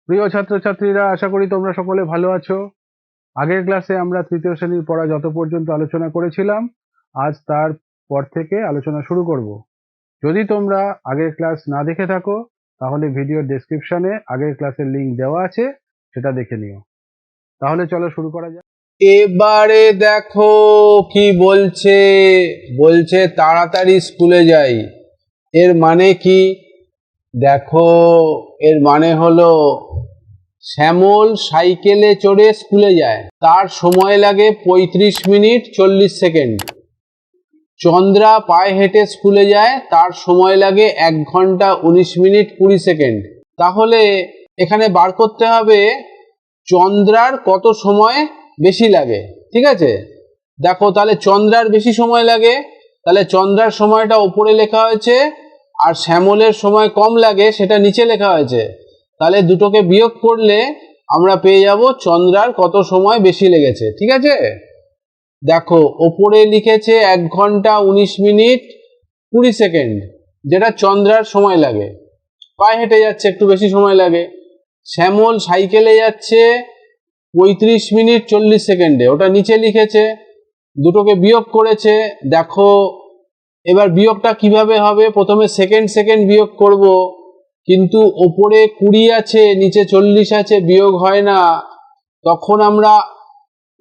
প্রিয় ছাত্রছাত্রীরা, আশা করি তোমরা সকলে ভালো আছো। আগের ক্লাসে আমরা তৃতীয় শ্রেণীর পড়া যত পর্যন্ত আলোচনা করেছিলাম, আজ তার পর থেকে আলোচনা শুরু করব। যদি তোমরা আগের ক্লাস না দেখে থাকো, তাহলে ভিডিওর ডেসক্রিপশনে আগের ক্লাসের লিংক দেওয়া আছে, সেটা দেখে নিও। তাহলে চলো শুরু করা যাক। এবারে দেখো কি বলছে। বলছে তাড়াতাড়ি স্কুলে যাই। এর মানে কি? দেখো, এর মানে হলো শ্যামল সাইকেলে চড়ে স্কুলে যায়, তার সময় লাগে 35 মিনিট 40 সেকেন্ড। চন্দ্রা পায়ে হেঁটে স্কুলে যায়, তার সময় লাগে 1 ঘন্টা 19 মিনিট 20 সেকেন্ড। তাহলে এখানে বার করতে হবে চন্দ্রার কত সময় বেশি লাগে। ঠিক আছে, দেখো তাহলে চন্দ্রার বেশি সময় লাগে, তাহলে চন্দ্রার সময়টা উপরে লেখা হয়েছে, আর শ্যামলের সময় কম লাগে সেটা নিচে লেখা হয়েছে। তাহলে দুটোকে বিয়োগ করলে আমরা পেয়ে যাব চন্দ্রার কত সময় বেশি লেগেছে। ঠিক আছে, দেখো ওপরে লিখেছে 1 ঘন্টা 19 মিনিট 20 সেকেন্ড, যেটা চন্দ্রার সময় লাগে। পায়ে হেঁটে যাচ্ছে, একটু বেশি সময় লাগে। শ্যামল সাইকেলে যাচ্ছে 35 মিনিট 40 সেকেন্ডে, ওটা নিচে লিখেছে। দুটোকে বিয়োগ করেছে। দেখো এবার বিয়োগটা কিভাবে হবে, প্রথমে সেকেন্ড সেকেন্ড বিয়োগ করব, কিন্তু ওপরে 20 আছে নিচে 40 আছে, বিয়োগ হয় না। তখন আমরা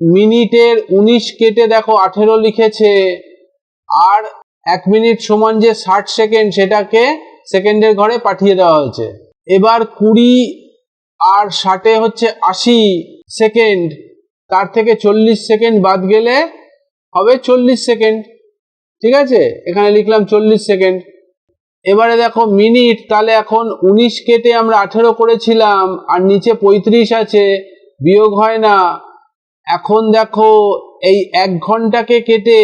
মিনিটের 19 কেটে দেখো 18 লিখেছে, আর 1 মিনিট সমান যে 60 সেকেন্ড, সেটাকে সেকেন্ডের ঘরে পাঠিয়ে দেওয়া হয়েছে। এবার 20 আর 60 হচ্ছে 80 সেকেন্ড, তার থেকে 40 সেকেন্ড বাদ গেলে হবে 40 সেকেন্ড। ঠিক আছে, এখানে লিখলাম 40 সেকেন্ড। এবারে দেখো মিনিট, তাহলে এখন 19 কেটে আমরা 18 করেছিলাম, আর নিচে 35 আছে, বিয়োগ হয় না। এখন দেখো এই 1 ঘন্টাকে কেটে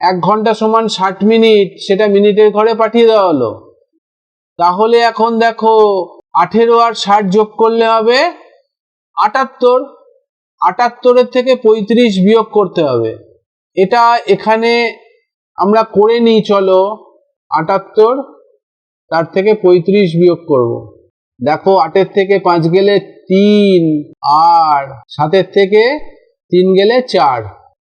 1 ঘন্টা সমান 60 মিনিট, সেটা মিনিটের ঘরে পাঠিয়ে দেওয়া হলো। তাহলে এখন দেখো 18 আর 60 যোগ করলে হবে 78। 78-এর থেকে 35 বিয়োগ করতে হবে। এটা এখানে আমরা করে নিই, চলো। 78, তার থেকে 35 বিয়োগ করব। দেখো 8-এর থেকে 5 গেলে 3, আর 7-এর থেকে 3 গেলে 4।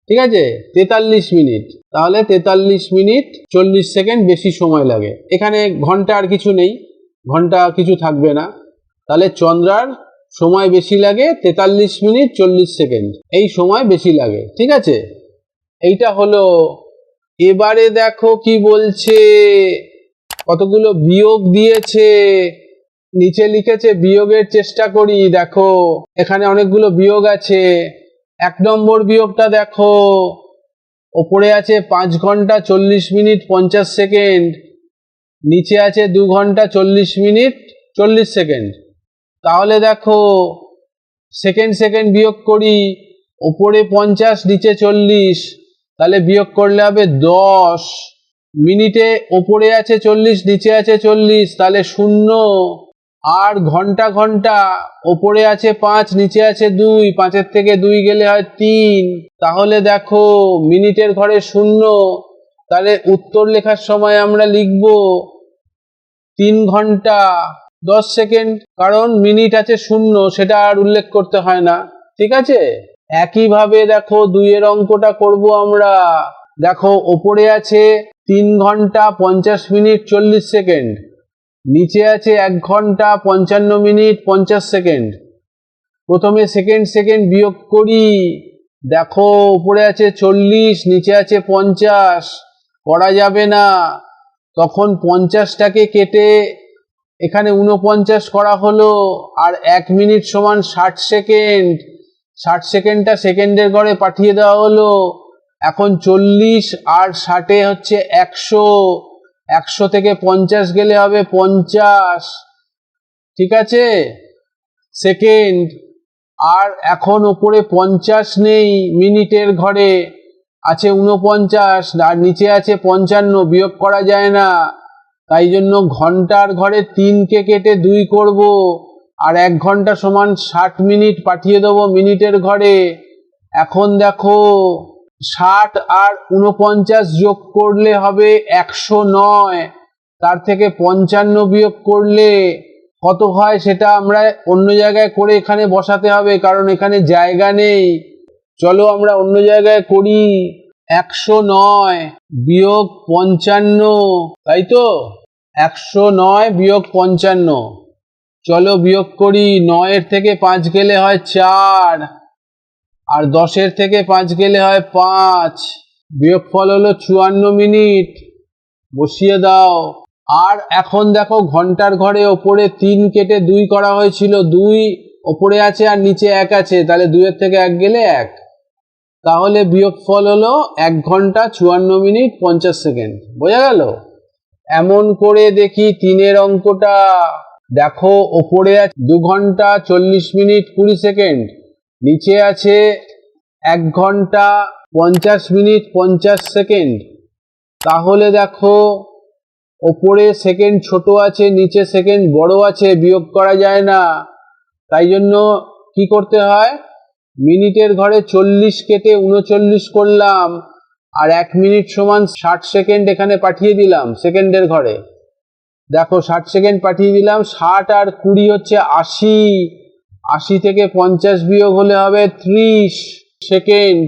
ঠিক আছে, 43 মিনিট। তাহলে 43 মিনিট 40 সেকেন্ড বেশি সময় লাগে। এখানে ঘন্টা আর কিছু নেই, ঘন্টা কিছু থাকবে না। তাহলে চন্দ্রার সময় বেশি লাগে 43 মিনিট 40 সেকেন্ড, এই সময় বেশি লাগে। ঠিক আছে, এইটা হলো। এবারে দেখো কি বলছে, কতগুলো বিয়োগ দিয়েছে, নিচে লিখেছে বিয়োগের চেষ্টা করি। দেখো এখানে অনেকগুলো বিয়োগ আছে। 1 নম্বর বিয়োগটা দেখো, ওপরে আছে 5 ঘন্টা 40 মিনিট 50 সেকেন্ড, নিচে আছে 2 ঘন্টা 40 মিনিট 40 সেকেন্ড। তাহলে দেখো সেকেন্ড সেকেন্ড বিয়োগ করি, ওপরে 50 নিচে 40, তাহলে বিয়োগ করলে হবে 10। মিনিটে ওপরে আছে 40 নিচে আছে 40, তাহলে 0। আর ঘন্টা ঘন্টা, ওপরে আছে 5 নিচে আছে 2, 5-এর থেকে 2 গেলে হয় 3। তাহলে দেখো মিনিটের ঘরে 0, তাহলে উত্তর লেখার সময় আমরা লিখব 3 ঘন্টা 10 সেকেন্ড, কারণ মিনিট আছে 0, সেটা আর উল্লেখ করতে হয় না। ঠিক আছে, একইভাবে দেখো 2-এর অঙ্কটা করব আমরা। দেখো ওপরে আছে 3 ঘন্টা 50 মিনিট 40 সেকেন্ড, নিচে আছে 1 ঘন্টা 55 মিনিট 50 সেকেন্ড। প্রথমে সেকেন্ড সেকেন্ড বিয়োগ করি। দেখো উপরে আছে 40 নিচে আছে 50, করা যাবে না। তখন 50টাকে কেটে এখানে 49 করা হলো, আর 1 মিনিট সমান 60 সেকেন্ড। 60 সেকেন্ডটা সেকেন্ডের ঘরে পাঠিয়ে দেওয়া হলো। এখন 40 আর 60 হচ্ছে 100, 100 থেকে 50 গেলে হবে 50। ঠিক আছে, সেকেন্ড। আর এখন ওপরে 50 নেই, মিনিটের ঘরে আছে 49, আর নিচে আছে 55, বিয়োগ করা যায় না। তাই জন্য ঘন্টার ঘরে 3কে কেটে 2 করব, আর 1 ঘন্টা সমান 60 মিনিট পাঠিয়ে দেবো মিনিটের ঘরে। এখন দেখো 60 আর 49 যোগ করলে হবে 109, তার থেকে 55 বিয়োগ করলে কত হয় সেটা আমরা অন্য জায়গায় করে এখানে বসাতে হবে, কারণ এখানে জায়গা নেই। চলো আমরা অন্য জায়গায় করি। 109 বিয়োগ 55, তাই তো? 109 বিয়োগ 55। চলো বিয়োগ করি। 9 থেকে 5 গেলে হয় 4, আর 10 থেকে 5 গেলে হয় 5। বিয়োগফল হলো 54 মিনিট। বসিয়ে দাও। আর এখন দেখো ঘন্টার ঘরে ওপরে 3 কেটে 2 করা হয়েছিল, 2 ওপরে আছে আর নিচে 1 আছে, তাহলে 2 এর থেকে 1 গেলে 1। তাহলে বিয়োগফল হলো 1 ঘন্টা 54 মিনিট 50 সেকেন্ড। বোঝা গেল? এমন করে দেখি 3-এর অঙ্কটা। দেখো ওপরে আছে 2 ঘন্টা 40 মিনিট 20 সেকেন্ড, নিচে আছে 1 ঘন্টা 50 মিনিট 50 সেকেন্ড। তাহলে দেখো ওপরে সেকেন্ড ছোট আছে, নিচে সেকেন্ড বড় আছে, বিয়োগ করা যায় না। তাই জন্য কি করতে হয়? মিনিটের ঘরে 40 কেটে 39 করলাম, আর 1 মিনিট সমান 60 সেকেন্ড এখানে পাঠিয়ে দিলাম সেকেন্ডের ঘরে। দেখো 60 সেকেন্ড পাঠিয়ে দিলাম। 60 আর 20 হচ্ছে 80। 80 থেকে 50 বিয়োগ হলে হবে 30 সেকেন্ড।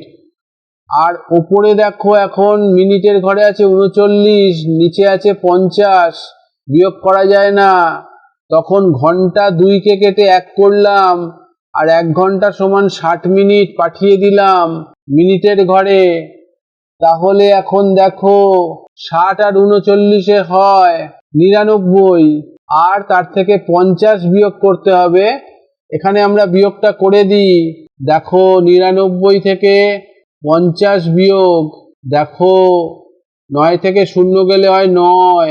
আর ওপরে দেখো এখন মিনিটের ঘরে আছে 39, নিচে আছে 50, বিয়োগ করা যায় না। তখন ঘন্টা 2 কে কেটে 1 করলাম, আর 1 ঘন্টা সমান 60 মিনিট পাঠিয়ে দিলাম মিনিটের ঘরে। তাহলে এখন দেখো 60 আর 39 হয় 99, আর তার থেকে 50 বিয়োগ করতে হবে। এখানে আমরা বিয়োগটা করে দিই। দেখো 99 থেকে 50 বিয়োগ, দেখো 9 থেকে 0 গেলে হয় 9,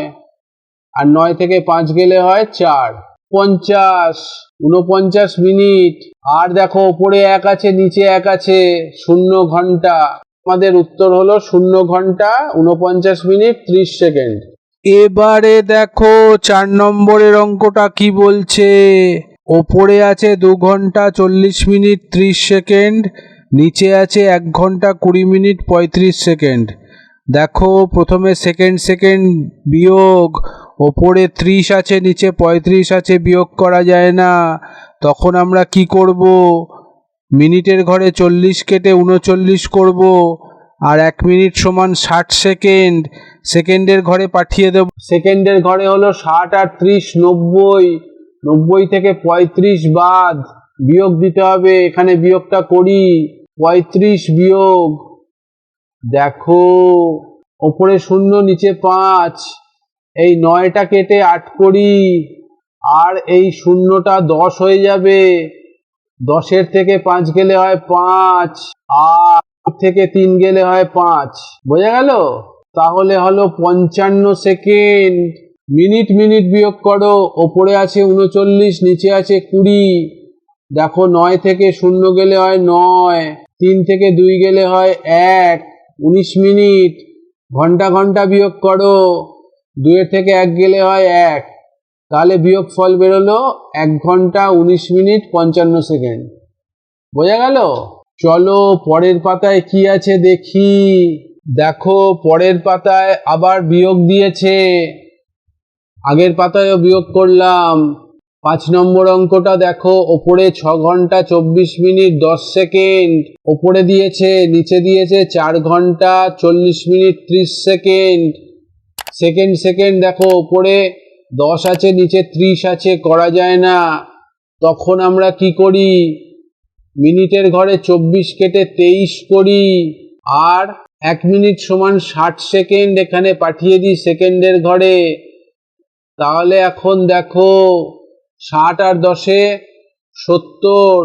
আর 9 থেকে 5 গেলে হয় 4। 50, 49 মিনিট। আর দেখো ওপরে 1 আছে নিচে 1 আছে, 0 ঘন্টা। আমাদের উত্তর হলো 0 ঘন্টা 49 মিনিট 30 সেকেন্ড। এবারে দেখো 4 নম্বরের অঙ্কটা কি বলছে। ওপরে আছে 2 ঘন্টা 40 মিনিট 30 সেকেন্ড, নিচে আছে 1 ঘন্টা 20 মিনিট 35 সেকেন্ড। দেখো প্রথমে সেকেন্ড বিয়োগ। ওপরে 30 আছে নিচে 35 আছে, বিয়োগ করা যায় না। তখন আমরা কি করব? মিনিটের ঘরে 40 কেটে 39 করব, আর 1 মিনিট সমান 60 সেকেন্ড সেকেন্ডের ঘরে পাঠিয়ে দেব। সেকেন্ডের ঘরে হলো 60 আর 30 90। 90 থেকে 35 বাদ, বিয়োগ দিতে হবে। এখানে বিয়োগটা করি। 35 বিয়োগ, দেখো ওপরে 0 নিচে 5, এই 9টা কেটে 8 করি, আর এই 0টা 10 হয়ে যাবে। 10 থেকে 5 গেলে হয় 5, আর থেকে 3 গেলে হয় 5। বোঝা গেল? তাহলে হলো 55 সেকেন্ড। মিনিট মিনিট বিয়োগ করো। ওপরে আছে 39, নিচে আছে 20। দেখো 9 থেকে 0 গেলে হয় 9, 3 থেকে 2 গেলে হয় 1, 19 মিনিট। ঘন্টা ঘন্টা বিয়োগ করো। 2 থেকে 1 গেলে হয় 1, তাহলে বিয়োগ ফল বেরোলো 1 ঘন্টা 19 মিনিট 55 সেকেন্ড। বোঝা গেল? চলো পরের পাতায় কি আছে দেখি। দেখো পরের পাতায় আবার বিয়োগ দিয়েছে, আগের পাতায়ও বিয়োগ করলাম। 5 নম্বর অঙ্কটা দেখো। ওপরে 6 ঘন্টা 24 মিনিট 10 সেকেন্ড ওপরে দিয়েছে, নিচে দিয়েছে 4 ঘন্টা 40 মিনিট 30 সেকেন্ড। সেকেন্ড দেখো ওপরে 10 আছে নিচে 30 আছে, করা যায় না। তখন আমরা কি করি? মিনিটের ঘরে 24 কেটে 23 করি, আর 1 মিনিট সমান 60 সেকেন্ড এখানে পাঠিয়ে দিই সেকেন্ডের ঘরে। তাহলে এখন দেখো 60 আর 10-এ 70,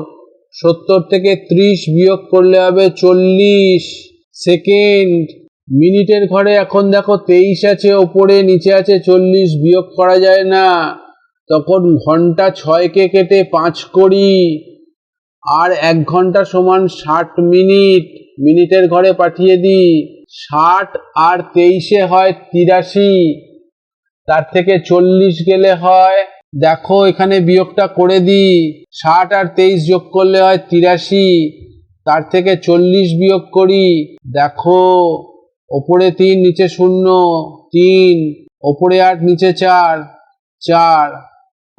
70 থেকে 30 বিয়োগ করলে হবে 40 সেকেন্ড। মিনিটের ঘরে এখন দেখো 23 আছে ওপরে, নিচে আছে 40, বিয়োগ করা যায় না। তখন ঘন্টা 6 কে কেটে 5 করি, আর 1 ঘন্টা সমান 60 মিনিট মিনিটের ঘরে পাঠিয়ে দিই। 60 আর 23-এ হয় 83, তার থেকে 40 গেলে হয়, দেখো এখানে বিয়োগটা করে দিই। 60 আর 23 যোগ করলে হয় 83, তার থেকে 40 বিয়োগ করি। দেখো ওপরে 3 নিচে 0, 3, ওপরে 8 নিচে 4, 4,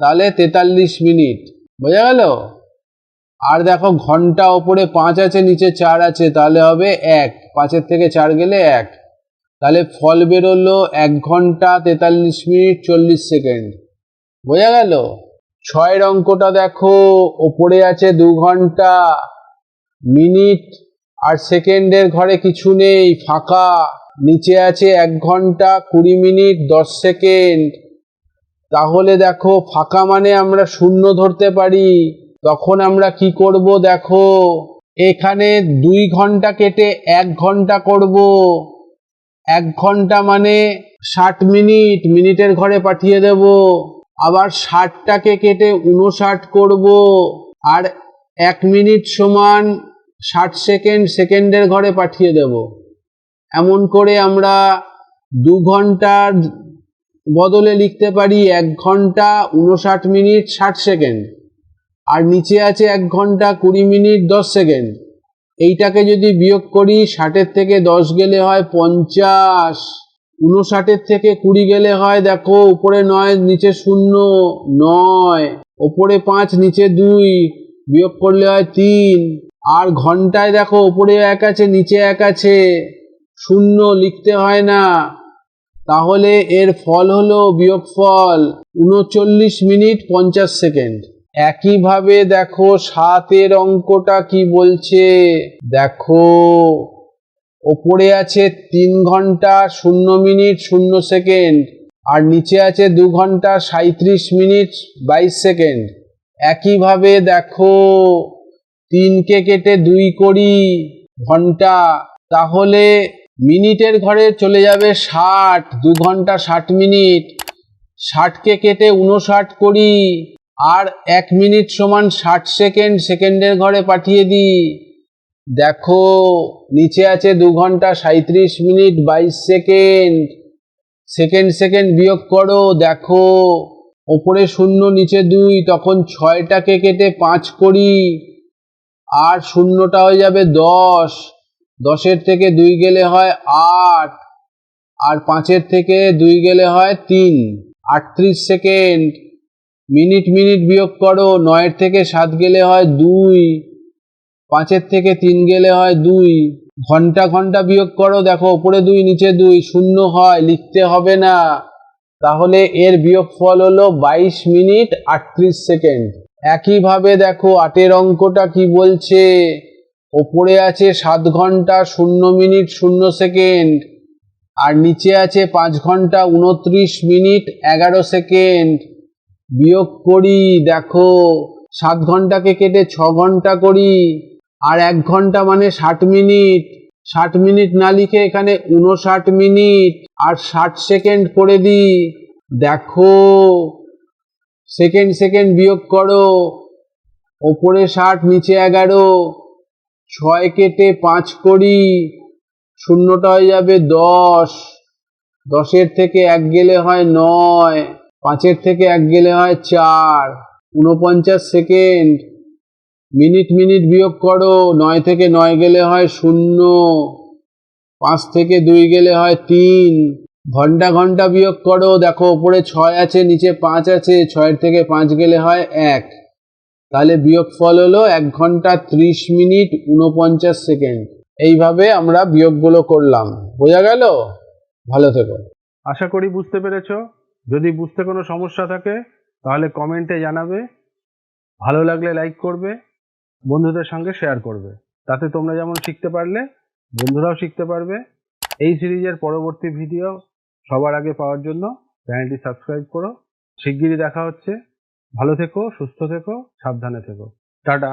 তাহলে 43 মিনিট। বোঝা গেল? আর দেখো ঘন্টা ওপরে 5 আছে, নিচে 4 আছে, তাহলে হবে 1, 5 থেকে 4 গেলে 1। তাহলে ফল বেরোলো 1 ঘন্টা 43 মিনিট 40 সেকেন্ড। বোঝা গেল? 6 অঙ্কটা দেখো, ওপরে আছে 2 ঘন্টা, মিনিট আর সেকেন্ডের ঘরে কিছু নেই, ফাঁকা। নিচে আছে 1 ঘন্টা 20 মিনিট 10 সেকেন্ড। তাহলে দেখো ফাঁকা মানে আমরা শূন্য ধরতে পারি। তখন আমরা কি করব দেখো, এখানে 2 ঘন্টা কেটে 1 ঘন্টা করব। 1 ঘন্টা মানে 60 মিনিট, মিনিটের ঘরে পাঠিয়ে দেব। আবার 60টাকে কেটে 59 করব, আর 1 মিনিট সমান 60 সেকেন্ড, সেকেন্ডের ঘরে পাঠিয়ে দেব। এমন করে আমরা 2 ঘন্টার বদলে লিখতে পারি 1 ঘন্টা 59 মিনিট 60 সেকেন্ড। আর নিচে আছে 1 ঘন্টা 20 মিনিট 10 সেকেন্ড। এইটাকে যদি বিয়োগ করি, 60-এর থেকে 10 গেলে হয় 50, 59-এর থেকে 20 গেলে হয় দেখো উপরে 9 নিচে 0, 9, ওপরে 5 নিচে 2, বিয়োগ করলে হয় 3। আর ঘন্টায় দেখো উপরে 1 আছে নিচে 1 আছে, 0 লিখতে হয় না। তাহলে এর ফল হলো বিয়োগফল 39 মিনিট 50 সেকেন্ড। একইভাবে দেখো 7 অঙ্কটা কি বলছে দেখো, ওপরে আছে 3 ঘন্টা 0 মিনিট 0 সেকেন্ড, আর নিচে আছে 2 ঘন্টা 37 মিনিট 22 সেকেন্ড। একইভাবে দেখো 3কে কেটে 2 করি ঘন্টা, তাহলে মিনিটের ঘরে চলে যাবে 60, 2 ঘন্টা 60 মিনিট। 60কে কেটে 59 করি, আর 1 মিনিট সমান 60 সেকেন্ড, সেকেন্ডের ঘরে পাঠিয়ে দিই। দেখো নিচে আছে 2 ঘন্টা 37 মিনিট 22 সেকেন্ড, সেকেন্ড সেকেন্ড বিয়োগ করো, দেখো ওপরে 0 নিচে 2, তখন 6টাকে কেটে 5 করি, আর 0টা হয়ে যাবে 10, 10-এর থেকে 2 গেলে হয় 8, আর 5-এর থেকে 2 গেলে হয় 3, 38 সেকেন্ড। মিনিট মিনিট বিয়োগ করো, 9-এর থেকে 7 গেলে হয় 2, 5-এর থেকে 3 গেলে হয় 2। ঘন্টা ঘন্টা বিয়োগ করো, দেখো উপরে 2 নিচে 2, 0 হয়, লিখতে হবে না। তাহলে এর বিয়োগফল হলো 22 মিনিট 38 সেকেন্ড। একইভাবে দেখো 8 অঙ্কটা কি বলছে, ওপরে আছে 7 ঘন্টা 0 মিনিট 0 সেকেন্ড, আর নিচে আছে 5 ঘন্টা 29 মিনিট 11 সেকেন্ড। বিয়োগ করি, দেখো 7 ঘন্টাকে কেটে 6 ঘন্টা করি, আর 1 ঘন্টা মানে 60 মিনিট। 60 মিনিট না লিখে এখানে 59 মিনিট আর 60 সেকেন্ড করে দিই। দেখো সেকেন্ড সেকেন্ড বিয়োগ করো, ওপরে 60 নিচে 11, 6 কেটে 5 করি, 0টা হয়ে যাবে 10, 10-এর থেকে 1 গেলে হয় 9, 5-এর থেকে 1 গেলে হয় 4, 49 সেকেন্ড। মিনিট মিনিট বিয়োগ করো, 9 থেকে 9 গেলে হয় 0, 5 থেকে 2 গেলে হয় 3। ঘন্টা ঘন্টা বিয়োগ করো, দেখো উপরে 6 আছে নিচে 5 আছে, 6-এর থেকে 5 গেলে হয় 1। তাহলে বিয়োগফল হলো 1 ঘন্টা 30 মিনিট 49 সেকেন্ড। এইভাবে আমরা বিয়োগগুলো করলাম। বোঝা গেল? ভালো থেকো। আশা করি বুঝতে পেরেছো। যদি বুঝতে কোনো সমস্যা থাকে তাহলে কমেন্টে জানাবে, ভালো লাগলে লাইক করবে, বন্ধুদের সঙ্গে শেয়ার করবে। তাতে তোমরা যেমন শিখতে পারলে বন্ধুরাও শিখতে পারবে। এই সিরিজের পরবর্তী ভিডিও সবার আগে পাওয়ার জন্য চ্যানেলটি সাবস্ক্রাইব করো। শিগগিরই দেখা হচ্ছে। ভালো থেকো, সুস্থ থেকো, সাবধানে থেকো। টাটা।